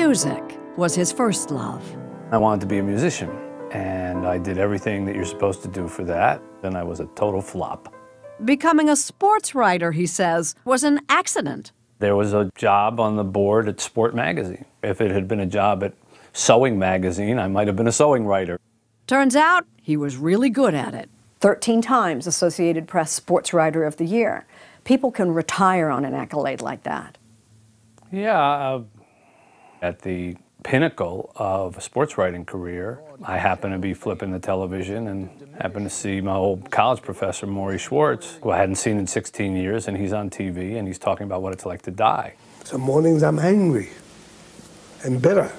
Music was his first love. I wanted to be a musician, and I did everything that you're supposed to do for that, and I was a total flop. Becoming a sports writer, he says, was an accident. There was a job on the board at Sport Magazine. If it had been a job at Sewing Magazine, I might have been a sewing writer. Turns out he was really good at it. 13 times Associated Press Sports Writer of the Year. People can retire on an accolade like that. Yeah, at the pinnacle of a sports writing career, I happened to be flipping the television and happened to see my old college professor, Maury Schwartz, who I hadn't seen in 16 years, and he's on TV and he's talking about what it's like to die. Some mornings I'm angry and bitter,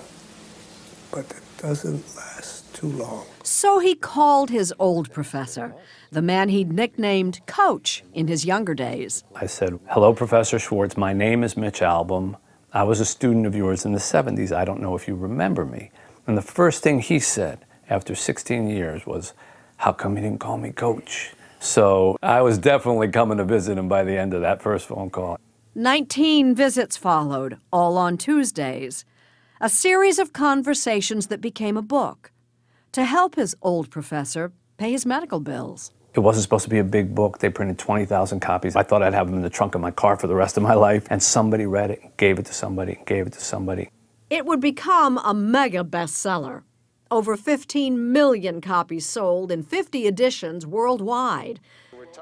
but it doesn't last too long. So he called his old professor, the man he'd nicknamed Coach in his younger days. I said, "Hello, Professor Schwartz, my name is Mitch Albom. I was a student of yours in the 70s. I don't know if you remember me." And the first thing he said after 16 years was, "How come you didn't call me Coach?" So I was definitely coming to visit him by the end of that first phone call. 19 visits followed, all on Tuesdays. A series of conversations that became a book to help his old professor pay his medical bills. It wasn't supposed to be a big book. They printed 20,000 copies. I thought I'd have them in the trunk of my car for the rest of my life. And somebody read it, gave it to somebody, gave it to somebody. It would become a mega bestseller. Over 15 million copies sold in 50 editions worldwide.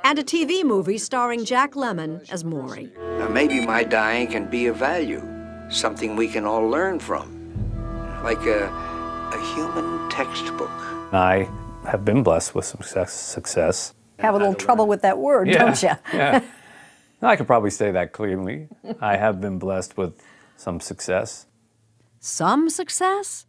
And a TV movie starring Jack Lemmon as Maury. Now maybe my dying can be of value, something we can all learn from, like a human textbook. I have been blessed with some success. Have a little trouble with that word, don't you? Yeah. I could probably say that clearly. I have been blessed with some success. Some success?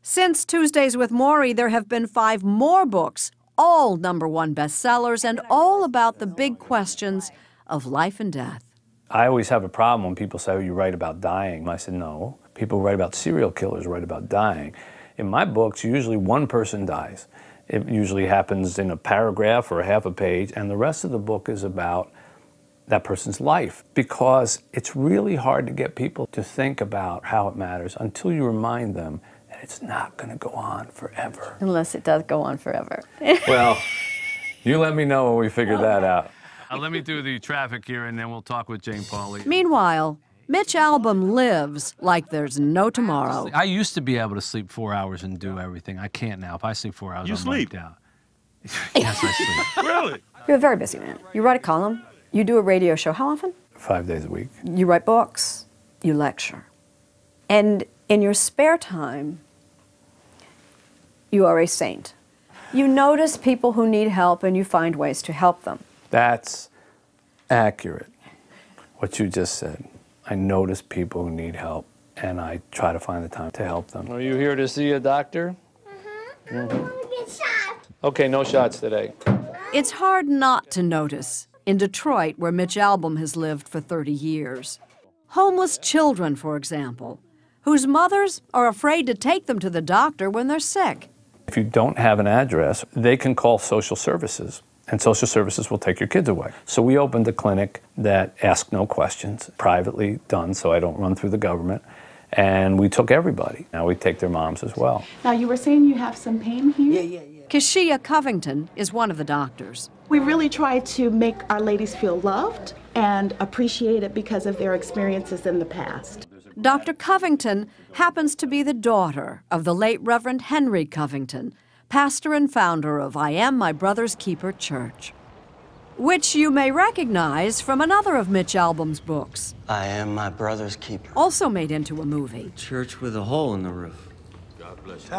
Since Tuesdays with Maury, there have been 5 more books, all #1 bestsellers, and all about the big questions of life and death. I always have a problem when people say, "Oh, you write about dying." I said, no. People who write about serial killers write about dying. In my books, usually one person dies. It usually happens in a paragraph or a half a page, and the rest of the book is about that person's life, because it's really hard to get people to think about how it matters until you remind them that it's not going to go on forever. Unless it does go on forever. Well, you let me know when we figure that out. Let me do the traffic here, and then we'll talk with Jane Pauley. Meanwhile, Mitch Albom lives like there's no tomorrow. I used to be able to sleep 4 hours and do everything. I can't now. If I sleep 4 hours, I'm wiped out. Yes, I sleep. Really? You're a very busy man. You write a column, you do a radio show. How often? 5 days a week. You write books, you lecture. And in your spare time, you are a saint. You notice people who need help and you find ways to help them. That's accurate, what you just said. I notice people who need help, and I try to find the time to help them. Are you here to see a doctor? I'm gonna get shot. Okay, no shots today. It's hard not to notice in Detroit, where Mitch Albom has lived for 30 years. Homeless children, for example, whose mothers are afraid to take them to the doctor when they're sick. If you don't have an address, they can call social services, and social services will take your kids away. So we opened a clinic that asked no questions, privately done, so I don't run through the government, and we took everybody. Now we take their moms as well. Now, you were saying you have some pain here? Yeah. Kashia Covington is one of the doctors. We really try to make our ladies feel loved and appreciated because of their experiences in the past. Dr. Covington happens to be the daughter of the late Reverend Henry Covington, pastor and founder of I Am My Brother's Keeper Church, which you may recognize from another of Mitch Albom's books. I Am My Brother's Keeper. Also made into a movie. Church with a hole in the roof. God bless you.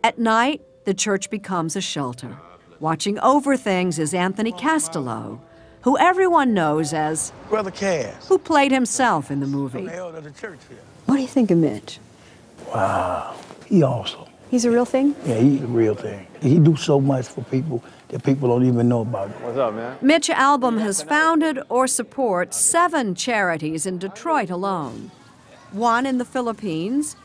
At night, the church becomes a shelter. Watching over things is Anthony Castello, who everyone knows as Brother Cass. who played himself in the movie. The elder of the church here. What do you think of Mitch? Wow, he awesome. He's a real thing? Yeah, he's a real thing. He do so much for people that people don't even know about. What's up, man? Mitch Albom has founded or supports 7 charities in Detroit alone. 1 in the Philippines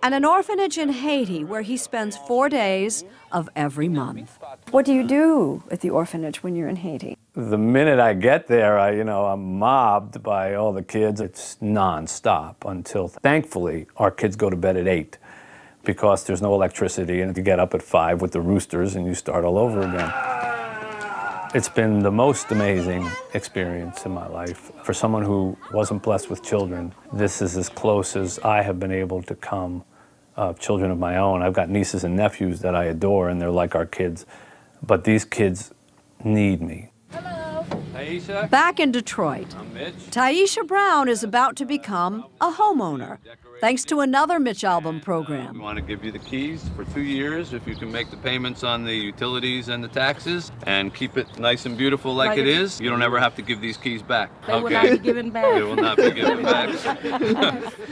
and an orphanage in Haiti where he spends 4 days of every month. What do you do at the orphanage when you're in Haiti? The minute I get there, I'm mobbed by all the kids. It's nonstop until, thankfully, our kids go to bed at 8 because there's no electricity, and you get up at 5 with the roosters and you start all over again. It's been the most amazing experience in my life. For someone who wasn't blessed with children, this is as close as I have been able to come. Children of my own. I've got nieces and nephews that I adore, and they're like our kids. But these kids need me. Hello. Taisha. Back in Detroit, I'm Mitch. Taisha Brown is about to become a homeowner, thanks to another Mitch Albom program. We want to give you the keys for 2 years if you can make the payments on the utilities and the taxes and keep it nice and beautiful like it is. You don't ever have to give these keys back. They will not be given back. They will not be given back.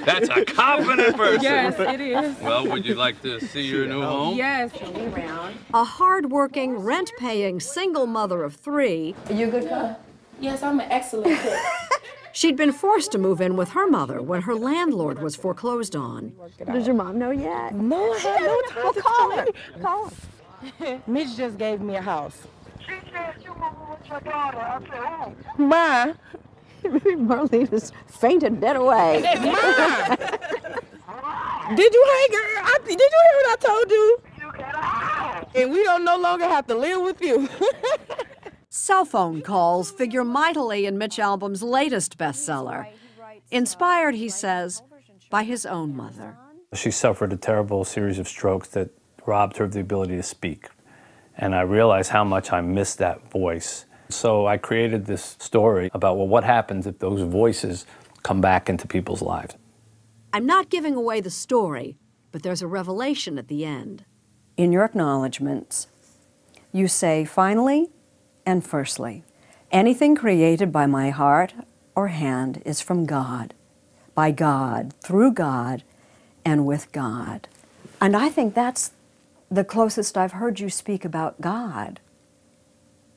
That's a confident person. Yes, it is. Well, would you like to see your new home? Yes. A hard-working, rent-paying single mother of 3. Are you a good cook? Yes, I'm an excellent cook. She'd been forced to move in with her mother when her landlord was foreclosed on. Does your mom know yet? No, I have no time to call tell her. Call her. Mitch just gave me a house. She said you moving with your daughter. I said, who? Ma. Marlene just fainted dead away. Ma. Did you hang her? Did you hear what I told you? You got a house. And we don't no longer have to live with you. Cell phone calls figure mightily in Mitch Albom's latest bestseller, inspired, he says, by his own mother. She suffered a terrible series of strokes that robbed her of the ability to speak. And I realized how much I missed that voice. So I created this story about, well, what happens if those voices come back into people's lives? I'm not giving away the story, but there's a revelation at the end. In your acknowledgments, you say, finally and firstly, anything created by my heart or hand is from God, by God, through God, and with God. And I think that's the closest I've heard you speak about God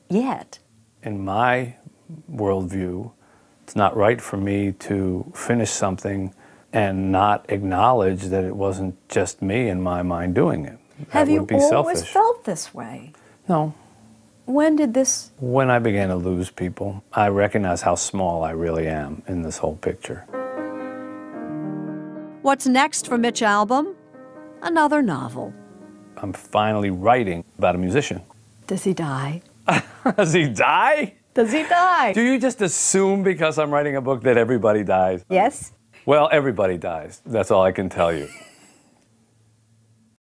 yet. In my worldview, it's not right for me to finish something and not acknowledge that it wasn't just me in my mind doing it. Have you would be always selfish. felt this way? No. When did this? When I began to lose people, I recognized how small I really am in this whole picture. What's next for Mitch Albom? Another novel. I'm finally writing about a musician. Does he die? Does he die? Does he die? Do you just assume because I'm writing a book that everybody dies? Yes. Well, everybody dies. That's all I can tell you.